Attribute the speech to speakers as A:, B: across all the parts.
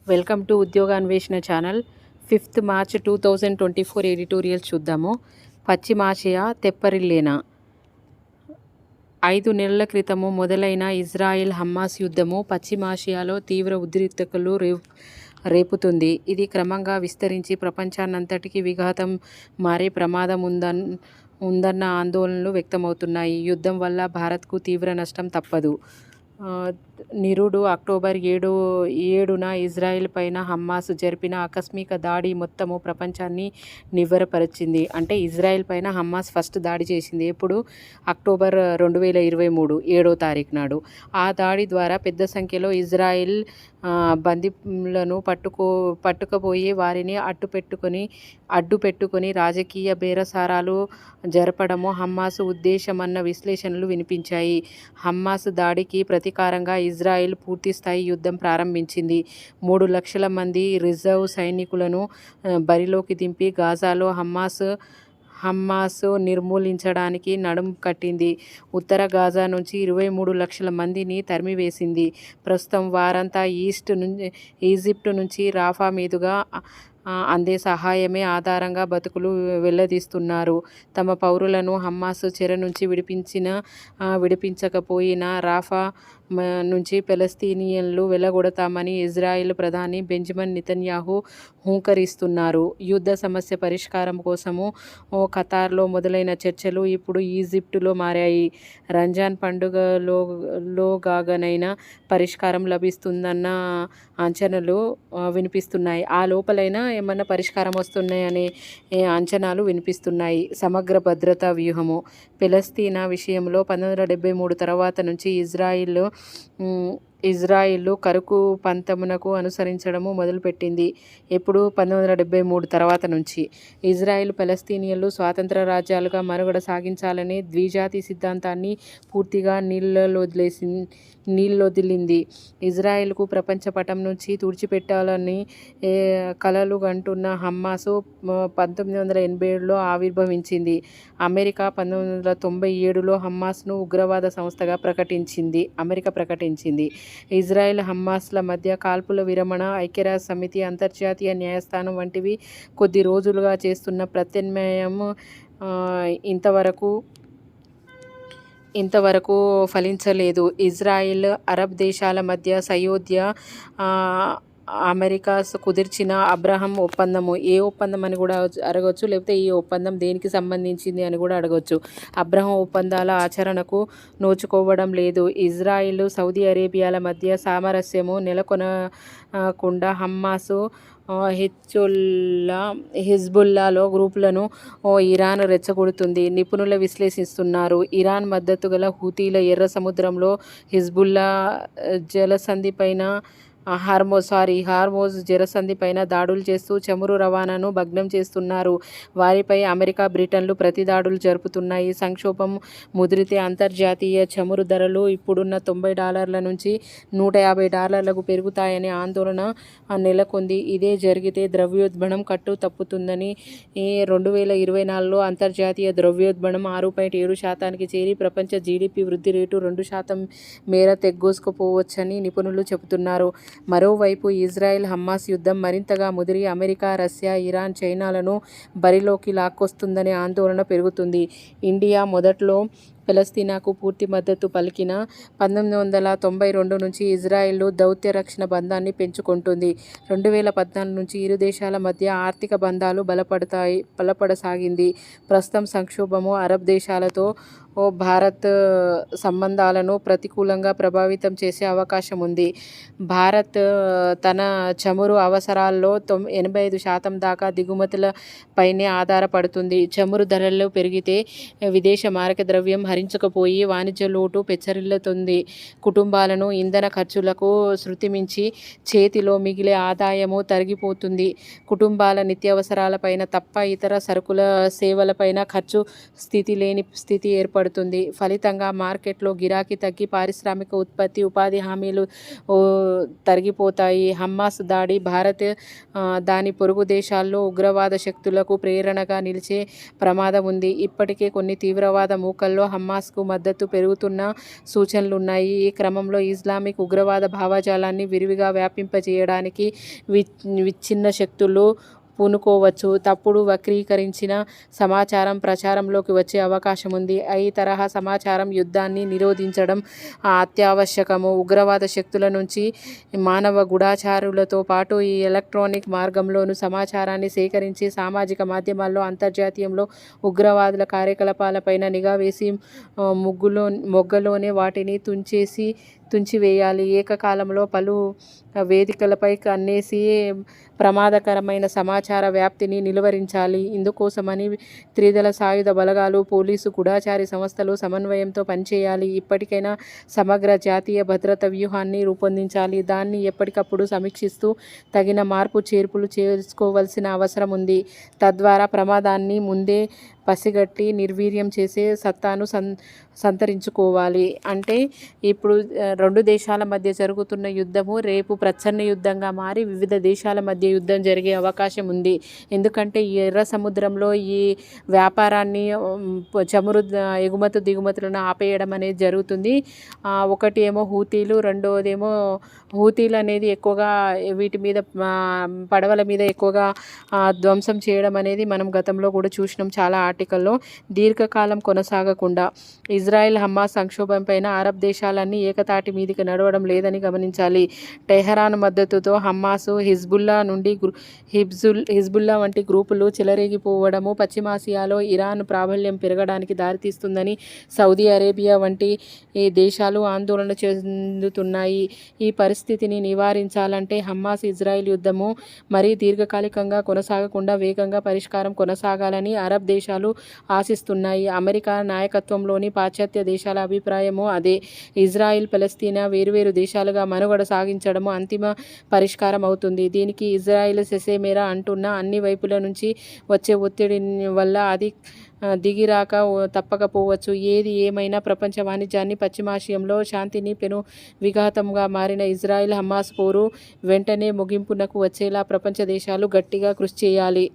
A: Welcome to ఉద్యోగ అన్వేషణ channel. 5th March 2024 editorial చూద్దాము. పశ్చిమాసియా తెప్పరిల్లేనా? 5 నెలల క్రితము మొదలైన ఇజ్రాయెల్ హమాస్ యుద్ధము పశ్చిమాసియాలో తీవ్ర ఉద్రిక్తతలు రేపుతుంది. ఇది క్రమంగా విస్తరించి ప్రపంచాన్నంతటికీ విఘాతం మారే ప్రమాదం ఉందన్న ఆందోళనలు వ్యక్తమవుతున్నాయి. యుద్ధం వల్ల భారత్కు తీవ్ర నష్టం తప్పదు. నిరుడు అక్టోబర్ 7న ఇజ్రాయెల్ పైన హమాస్ జరిపిన ఆకస్మిక దాడి మొత్తము ప్రపంచాన్ని నివ్వెరపరిచింది. అంటే ఇజ్రాయెల్ పైన హమాస్ ఫస్ట్ దాడి చేసింది. ఎప్పుడు? అక్టోబర్ 2023 7వ తారీఖు నాడు. ఆ దాడి ద్వారా పెద్ద సంఖ్యలో ఇజ్రాయెల్ బందీలను పట్టుకుపోయి వారిని అడ్డుపెట్టుకొని రాజకీయ బేరసారాలు జరపడము హమాస్ ఉద్దేశమన్న విశ్లేషణలు వినిపించాయి. హమాస్ దాడికి ప్రతీకారంగా ఇజ్రాయెల్ పూర్తిస్థాయి యుద్ధం ప్రారంభించింది. 3 లక్షల మంది రిజర్వ్ సైనికులను బరిలోకి దింపి గాజాలో హమాస్ నిర్మూలించడానికి నడుం కట్టింది. ఉత్తర గాజా నుంచి 23 లక్షల మందిని తరిమివేసింది. ప్రస్తుతం వారంతా ఈజిప్ట్ నుంచి రాఫా మీదుగా అందే సహాయమే ఆధారంగా బతుకులు వెళ్లదీస్తున్నారు. తమ పౌరులను హమాస్ చెర నుంచి విడిపించకపోయినా రాఫా నుంచి ఫలస్తీనియన్లు వెళ్లగొడతామని ఇజ్రాయెల్ ప్రధాని బెంజమిన్ నెతన్యాహు హుంకరిస్తున్నారు. యుద్ధ సమస్య పరిష్కారం కోసము ఖతార్లో మొదలైన చర్చలు ఇప్పుడు ఈజిప్టులో మారాయి. రంజాన్ పండుగలోగానైనా పరిష్కారం లభిస్తుందన్న అంచనాలు వినిపిస్తున్నాయి. ఆ లోపలైనా ఏమన్నా పరిష్కారం వస్తున్నాయనే అంచనాలు వినిపిస్తున్నాయి. సమగ్ర భద్రతా వ్యూహము. ఫలస్తీనా విషయంలో 1973 తర్వాత నుంచి ఇజ్రాయిల్ కరుకు పంథమునకు అనుసరించడము మొదలుపెట్టింది. ఎప్పుడు? 1973 తర్వాత నుంచి. ఇజ్రాయిల్ ఫలస్తీనియన్లు స్వతంత్ర రాజ్యాలుగా మనుగడ సాగించాలనే ద్విజాతి సిద్ధాంతాన్ని పూర్తిగా నీళ్లొదిలింది. ఇజ్రాయిల్కు ప్రపంచ పటం నుంచి తుడిచిపెట్టాలని కలలు కంటున్న హమాస్ 1987లో ఆవిర్భవించింది. అమెరికా 1997లో హమాస్ను ఉగ్రవాద సంస్థగా ప్రకటించింది. ఇజ్రాయెల్ హమాస్ల మధ్య కాల్పుల విరమణ, ఐక్యరాజ్య సమితి, అంతర్జాతీయ న్యాయస్థానం వంటివి కొద్ది రోజులుగా చేస్తున్న ప్రత్యామ్నాయం ఇంతవరకు ఫలించలేదు. ఇజ్రాయెల్, అరబ్ దేశాల మధ్య సయోధ్య అమెరికా కుదిర్చిన అబ్రహం ఒప్పందము. ఏ ఒప్పందం అని కూడా అడగొచ్చు, లేకపోతే ఈ ఒప్పందం దేనికి సంబంధించింది అని కూడా అడగొచ్చు. అబ్రహం ఒప్పందాల ఆచరణకు నోచుకోవడం లేదు. ఇజ్రాయిల్, సౌదీ అరేబియాల మధ్య సామరస్యము నెలకొనకుండా హమాస్, హిజ్బుల్లాలో గ్రూపులను ఇరాన్ రెచ్చగొడుతుంది. నిపుణులు విశ్లేషిస్తున్నారు. ఇరాన్ మద్దతు గల హూతీల ఎర్ర సముద్రంలో హిజ్బుల్లా హార్మోజ్ జలసంధిపైన దాడులు చేస్తూ చమురు రవాణాను భగ్నం చేస్తున్నారు. వారిపై అమెరికా, బ్రిటన్లు ప్రతిదాడులు జరుపుతున్నాయి. సంక్షోభం ముదిరితే అంతర్జాతీయ చమురు ధరలు ఇప్పుడున్న $90 నుంచి $150లకు పెరుగుతాయనే ఆందోళన నెలకొంది. ఇదే జరిగితే ద్రవ్యోల్బణం కట్టు తప్పుతుందని 2024లో అంతర్జాతీయ ద్రవ్యోల్బణం 6.7% చేరి ప్రపంచ జీడీపీ వృద్ధి రేటు 2% మేర తెగ్గోసుకుపోవచ్చని నిపుణులు చెబుతున్నారు. మరోవైపు ఇజ్రాయెల్ హమాస్ యుద్ధం మరింతగా ముదిరి అమెరికా, రష్యా, ఇరాన్, చైనాలను బరిలోకి లాక్కొస్తుందనే ఆందోళన పెరుగుతుంది. ఇండియా మొదట్లో ఫలస్తీనాకు పూర్తి మద్దతు పలికిన 1992 నుంచి ఇజ్రాయెల్ దౌత్య రక్షణ బంధాన్ని పెంచుకుంటుంది. 2014 నుంచి ఇరు దేశాల మధ్య ఆర్థిక బంధాలు బలపడసాగింది. ప్రస్తుతం సంక్షోభము అరబ్ దేశాలతో భారత్ సంబంధాలను ప్రతికూలంగా ప్రభావితం చేసే అవకాశం ఉంది. భారత్ తన చమురు అవసరాల్లో 85% దాకా దిగుమతుల పైనే ఆధారపడుతుంది. చమురు ధరలు పెరిగితే విదేశ మారక ద్రవ్యం హరించుకుపోయి వాణిజ్య లోటు పెచ్చరిల్లుతుంది. కుటుంబాలను ఇంధన ఖర్చులకు శృతిమించి చేతిలో మిగిలే ఆదాయము తరిగిపోతుంది. కుటుంబాల నిత్యావసరాలపైన తప్ప ఇతర సరుకుల, సేవలపైన ఖర్చు లేని స్థితి ఏర్పడుతుంది. ఫలితంగా మార్కెట్లో గిరాకీ తగ్గి పారిశ్రామిక ఉత్పత్తి, ఉపాధి హామీలు తరిగిపోతాయి. హమాస్ దాడి భారత్, దాని పొరుగు దేశాల్లో ఉగ్రవాద శక్తులకు ప్రేరణగా నిలిచే ప్రమాదం ఉంది. ఇప్పటికే కొన్ని తీవ్రవాద మూకల్లో హమాస్కు మద్దతు పెరుగుతున్న సూచనలున్నాయి. ఈ క్రమంలో ఇస్లామిక్ ఉగ్రవాద భావజాలాన్ని విరివిగా వ్యాపింపజేయడానికి విచ్ఛిన్న శక్తులు పూనుకోవచ్చు. తప్పుడు వక్రీకరించిన సమాచారం ప్రచారంలోకి వచ్చే అవకాశం ఉంది. ఈ తరహా సమాచారం యుద్ధాన్ని నిరోధించడం అత్యావశ్యకము. ఉగ్రవాద శక్తుల నుంచి మానవ గూఢచారులతో పాటు ఈ ఎలక్ట్రానిక్ మార్గంలోనూ సమాచారాన్ని సేకరించి సామాజిక మాధ్యమాల్లో, అంతర్జాతీయంలో ఉగ్రవాదుల కార్యకలాపాలపైన నిఘా వేసి మొగ్గలోనే వాటిని తుంచివేయాలి. ఏకకాలంలో పలు వేదికలపై కన్నేసి ప్రమాదకరమైన సమాచార వ్యాప్తిని నిలువరించాలి. ఇందుకోసమని త్రిదళ సాయుధ బలగాలు, పోలీసు, గూఢచారి సంస్థలు సమన్వయంతో పనిచేయాలి. ఇప్పటికైనా సమగ్ర జాతీయ భద్రతా వ్యూహాన్ని రూపొందించాలి. దాన్ని ఎప్పటికప్పుడు సమీక్షిస్తూ తగిన మార్పు చేర్పులు చేసుకోవలసిన అవసరం ఉంది. తద్వారా ప్రమాదాన్ని ముందే పసిగట్టి నిర్వీర్యం చేసే సత్తాను సంతరించుకోవాలి. అంటే ఇప్పుడు రెండు దేశాల మధ్య జరుగుతున్న యుద్ధము రేపు ప్రచ్ఛన్న యుద్ధంగా మారి వివిధ దేశాల మధ్య యుద్ధం జరిగే అవకాశం ఉంది. ఎందుకంటే ఈ ఎర్ర సముద్రంలో ఈ వ్యాపారాన్ని చమురు ఎగుమతి దిగుమతులను ఆపేయడం అనేది జరుగుతుంది. ఒకటి ఏమో హూతీలు, రెండవదేమో హూతీలు అనేది ఎక్కువగా వీటి మీద పడవల మీద ఎక్కువగా ధ్వంసం చేయడం అనేది మనం గతంలో కూడా చూసినాం చాలా ఆర్టికల్లో. దీర్ఘకాలం కొనసాగకుండా ఇజ్రాయెల్ హమాస్ సంక్షోభం పైన అరబ్ దేశాలన్నీ ఏకతాటి మీదికి నడవడం లేదని గమనించాలి. టెహరాన్ మద్దతుతో హమాస్, హిజ్బుల్లా వంటి గ్రూపులు చెలరేగిపోవడము పశ్చిమాసియాలో ఇరాన్ ప్రాబల్యం పెరగడానికి దారితీస్తుందని సౌదీ అరేబియా వంటి దేశాలు ఆందోళన చెందుతున్నాయి. ఈ పరిస్థితిని నివారించాలంటే హమాస్ ఇజ్రాయెల్ యుద్ధము మరీ దీర్ఘకాలికంగా కొనసాగకుండా వేగంగా పరిష్కారం కొనసాగాలని అరబ్ దేశాలు ఆశిస్తున్నాయి. అమెరికా నాయకత్వంలోని పాశ్చాత్య దేశాల అభిప్రాయము అదే. ఇజ్రాయిల్, పలస్తీనా వేరువేరు దేశాలుగా మనుగడ సాగించడము అంతిమ పరిష్కారం అవుతుంది. దీనికి ఇజ్రాయిల్ సెసేమేరా అంటున్న అన్ని వైపుల నుంచి వచ్చే ఒత్తిడి వల్ల అది దిగిరాక తప్పకపోవచ్చు. ఏది ఏమైనా ప్రపంచ వాణిజ్యాన్ని, పశ్చిమాసియంలో శాంతిని పెను విఘాతంగా మారిన ఇజ్రాయిల్ హమాస్ పోరు వెంటనే ముగింపునకు వచ్చేలా ప్రపంచ దేశాలు గట్టిగా కృషి చేయాలి.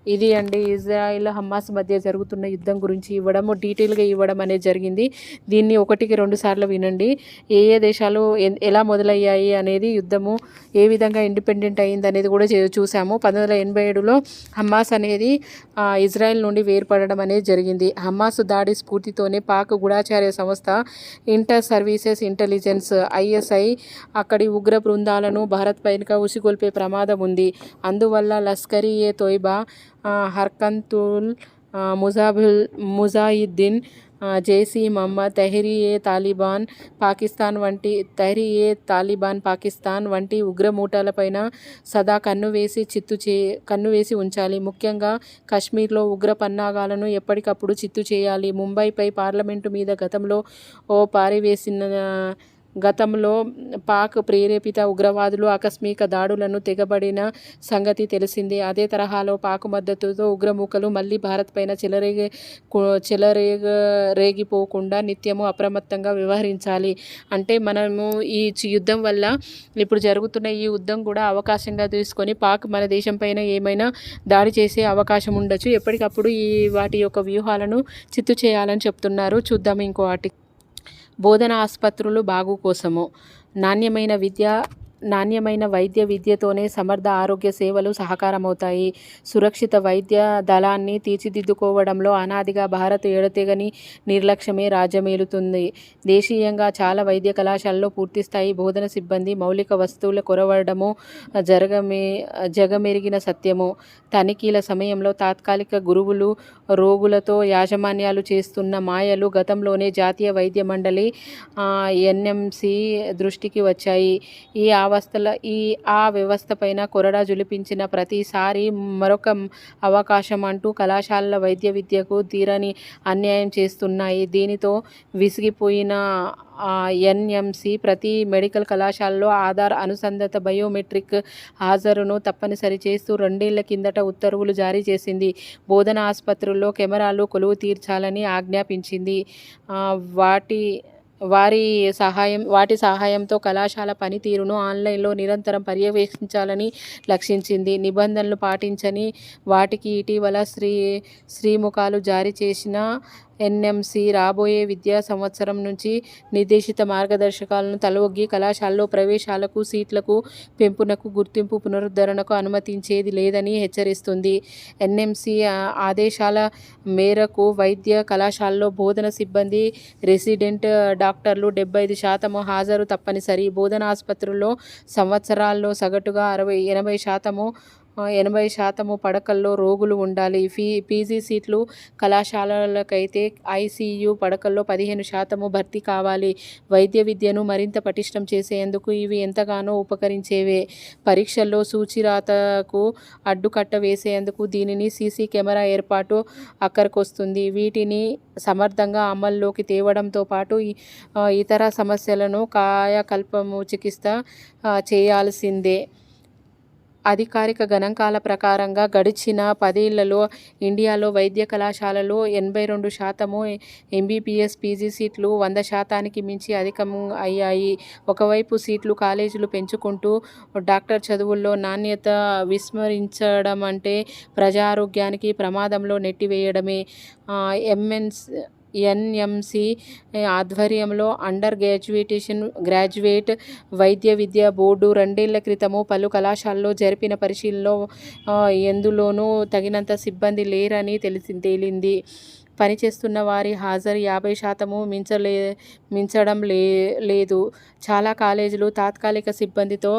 A: ఇది అండి ఇజ్రాయిల్ హమాస్ మధ్య జరుగుతున్న యుద్ధం గురించి డీటెయిల్గా ఇవ్వడం అనేది జరిగింది. దీన్ని 1-2 సార్లు వినండి. ఏ దేశాలు ఎలా మొదలయ్యాయి అనేది, యుద్ధము ఏ విధంగా ఇండిపెండెంట్ అయింది అనేది కూడా చూసాము. 1987లో హమాస్ అనేది ఇజ్రాయెల్ నుండి వేర్పడడం అనేది జరిగింది. హమాస్ దాడి స్ఫూర్తితోనే పాక్ గూఢచార్య సంస్థ ఇంటర్ సర్వీసెస్ ఇంటెలిజెన్స్ ISI అక్కడి ఉగ్ర బృందాలను భారత్ పైన ఉసిగొల్పే ప్రమాదం ఉంది. అందువల్ల లష్కర్-e-తోయిబా, హర్కతుల్ ముజాహిద్దీన్, జైష్-e-మహమ్మద్, తెహ్రీక్-e-తాలిబాన్ పాకిస్తాన్ వంటి ఉగ్రమూటలపైన సదా కన్నువేసి ఉంచాలి. ముఖ్యంగా కశ్మీర్లో ఉగ్ర పన్నాగాలను ఎప్పటికప్పుడు చిత్తు చేయాలి. ముంబైపై పార్లమెంటు మీద గతంలో పాక్ ప్రేరేపిత ఉగ్రవాదులు ఆకస్మిక దాడులను తెగబడిన సంగతి తెలిసిందే. అదే తరహాలో పాక్ మద్దతుతో ఉగ్రమూకలు మళ్ళీ భారత్ పైన చెలరేగిపోకుండా నిత్యము అప్రమత్తంగా వ్యవహరించాలి. అంటే మనము ఈ యుద్ధం వల్ల ఇప్పుడు జరుగుతున్న ఈ యుద్ధం కూడా అవకాశంగా తీసుకొని పాక్ మన దేశం పైన ఏమైనా దాడి చేసే అవకాశం ఉండొచ్చు. ఎప్పటికప్పుడు వాటి యొక్క వ్యూహాలను చిత్తు చేయాలని చెప్తున్నారు. చూద్దాం ఇంకో ఆర్టికల్. బోధనా ఆసుపత్రులు బాగు కోసము నాణ్యమైన వైద్య విద్యతోనే సమర్థ ఆరోగ్య సేవలు సహకారమవుతాయి. సురక్షిత వైద్య దళాన్ని తీర్చిదిద్దుకోవడంలో అనాదిగా భారత్ ఎడతెగని నిర్లక్ష్యమే రాజ్యమేలుతుంది. దేశీయంగా చాలా వైద్య కళాశాలలో పూర్తిస్థాయి బోధన సిబ్బంది మౌలిక వస్తువుల కొరవడము జగమెరిగిన సత్యము. తనిఖీల సమయంలో తాత్కాలిక గురువులు రోగులతో యాజమాన్యాలు చేస్తున్న మాయలు గతంలోనే జాతీయ వైద్య మండలి NMC దృష్టికి వచ్చాయి. ఆ వ్యవస్థపైన కొరడా జులిపించిన ప్రతిసారి మరొక అవకాశం అంటూ కళాశాలల వైద్య విద్యకు తీరని అన్యాయం చేస్తున్నాయి. దీనితో విసిగిపోయిన NMC ప్రతి మెడికల్ కళాశాలలో ఆధార్ అనుసంధాత బయోమెట్రిక్ హాజరును తప్పనిసరి చేస్తూ 2 ఏళ్ల కిందట ఉత్తర్వులు జారీ చేసింది. బోధనా ఆసుపత్రుల్లో కెమెరాలు కొలువు తీర్చాలని ఆజ్ఞాపించింది. వాటి సహాయంతో కళాశాల పనితీరును ఆన్లైన్లో నిరంతరం పర్యవేక్షించాలని లక్ష్యించింది. నిబంధనలు పాటించని వాటికి ఇటీవల శ్రీముఖాలు జారీ చేసిన ఎన్ఎంసి రాబోయే విద్యా సంవత్సరం నుంచి నిర్దేశిత మార్గదర్శకాలను తలొగ్గి కళాశాలలో ప్రవేశాలకు, సీట్లకు పెంపునకు, గుర్తింపు పునరుద్ధరణకు అనుమతించేది లేదని హెచ్చరిస్తుంది. ఎన్ఎంసి ఆదేశాల మేరకు వైద్య కళాశాలలో బోధన సిబ్బంది, రెసిడెంట్ డాక్టర్లు 75% హాజరు తప్పనిసరి. బోధనా ఆసుపత్రుల్లో సంవత్సరాల్లో సగటుగా 80% పడకల్లో రోగులు ఉండాలి. పీజీ సీట్లు కళాశాలలకైతే ఐసీయూ పడకల్లో 15% భర్తీ కావాలి. వైద్య విద్యను మరింత పటిష్టం చేసేందుకు ఇవి ఎంతగానో ఉపకరించేవే. పరీక్షల్లో సూచిరాతకు అడ్డుకట్ట వేసేందుకు దీనిని సీసీ కెమెరా ఏర్పాటు అక్కరకొస్తుంది. వీటిని సమర్థంగా అమల్లోకి తేవడంతో పాటు ఇతర సమస్యలను కాయకల్పము చికిత్స చేయాల్సిందే. అధికారిక గణాంకాల ప్రకారంగా గడిచిన 10 ఏళ్లలో ఇండియాలో వైద్య కళాశాలలు 82% ఎంబీబీఎస్ పీజీ సీట్లు 100%కి మించి అధికం అయ్యాయి. ఒకవైపు సీట్లు, కాలేజీలు పెంచుకుంటూ డాక్టర్ చదువుల్లో నాణ్యత విస్మరించడమంటే ప్రజారోగ్యానికి ప్రమాదంలో నెట్టివేయడమే. ఎన్ఎంసి ఆధ్వర్యంలో అండర్ గ్రాడ్యుయేట్ వైద్య విద్యా బోర్డు 2 ఏళ్ల క్రితము పలు కళాశాలల్లో జరిపిన పరిశీలనలో ఎందులోనూ తగినంత సిబ్బంది లేరని తేలింది. పనిచేస్తున్న వారి హాజరు 50% మించడం లేదు. చాలా కాలేజీలు తాత్కాలిక సిబ్బందితో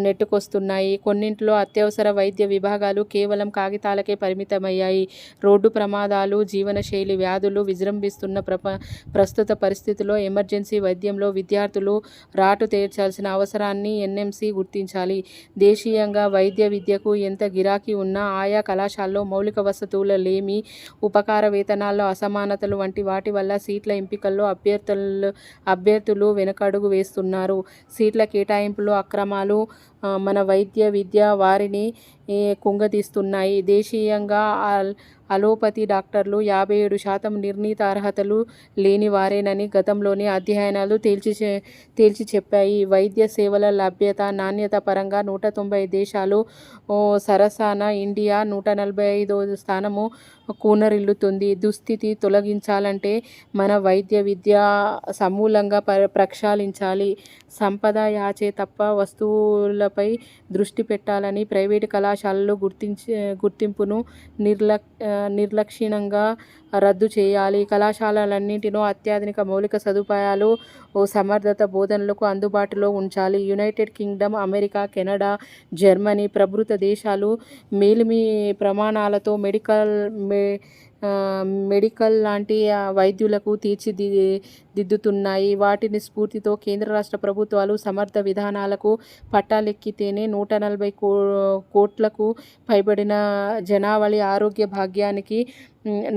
A: నెట్టుకొస్తున్నాయి. కొన్నింట్లో అత్యవసర వైద్య విభాగాలు కేవలం కాగితాలకే పరిమితమయ్యాయి. రోడ్డు ప్రమాదాలు, జీవనశైలి వ్యాధులు విజృంభిస్తున్న ప్రస్తుత పరిస్థితుల్లో ఎమర్జెన్సీ వైద్యంలో విద్యార్థులు రాటు తేల్చాల్సిన అవసరాన్ని ఎన్ఎంసి గుర్తించాలి. దేశీయంగా వైద్య విద్యకు ఎంత గిరాకీ ఉన్నా ఆయా కళాశాలలో మౌలిక వసతుల లేమి, ఉపకార వేతనాల్లో అసమానతలు వంటి వాటి వల్ల సీట్ల ఎంపికల్లో అభ్యర్థులు వెనకడుగు వేస్తున్నారు. సీట్ల కేటాయింపులో అక్రమాలు మన వైద్య విద్య వారిని కుంగదీస్తున్నాయి. దేశీయంగా అలోపతి డాక్టర్లు 57% నిర్ణీత అర్హతలు లేని వారేనని గతంలోని అధ్యయనాలు తేల్చి చెప్పాయి. వైద్య సేవల లభ్యత, నాణ్యత పరంగా 190 దేశాలు సరసన ఇండియా 145వ స్థానము కూనరిల్లుతుంది. దుస్థితి తొలగించాలంటే మన వైద్య విద్య సమూలంగా ప్రక్షాళించాలి. సంపద యాచే తప్ప వస్తువులపై దృష్టి పెట్టాలని, ప్రైవేటు కళాశాలలు గుర్తింపును నిర్లక్ష్యంగా రద్దు చేయాలి. కళాశాలలన్నింటిలో అత్యాధునిక మౌలిక సదుపాయాలు, సమర్థత బోధనలకు అందుబాటులో ఉంచాలి. United Kingdom, America, Canada, Germany ప్రభృత దేశాలు మేలిమి ప్రమాణాలతో మెడికల్ లాంటి వైద్యులకు తీర్చిదిద్దుతున్నాయి. వాటిని స్ఫూర్తితో కేంద్ర రాష్ట్ర ప్రభుత్వాలు సమర్థ విధానాలకు పట్టాలెక్కితేనే 140 కోట్లకు పైబడిన జనావళి ఆరోగ్య భాగ్యానికి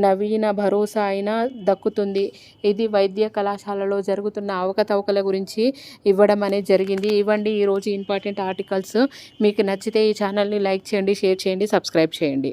A: నవీన భరోసా అయినా దక్కుతుంది. ఇది వైద్య కళాశాలలో జరుగుతున్న అవకతవకల గురించి ఇవ్వడం అనేది జరిగింది. ఇవ్వండి ఈరోజు ఇంపార్టెంట్ ఆర్టికల్స్. మీకు నచ్చితే ఈ ఛానల్ని లైక్ చేయండి, షేర్ చేయండి, సబ్స్క్రైబ్ చేయండి.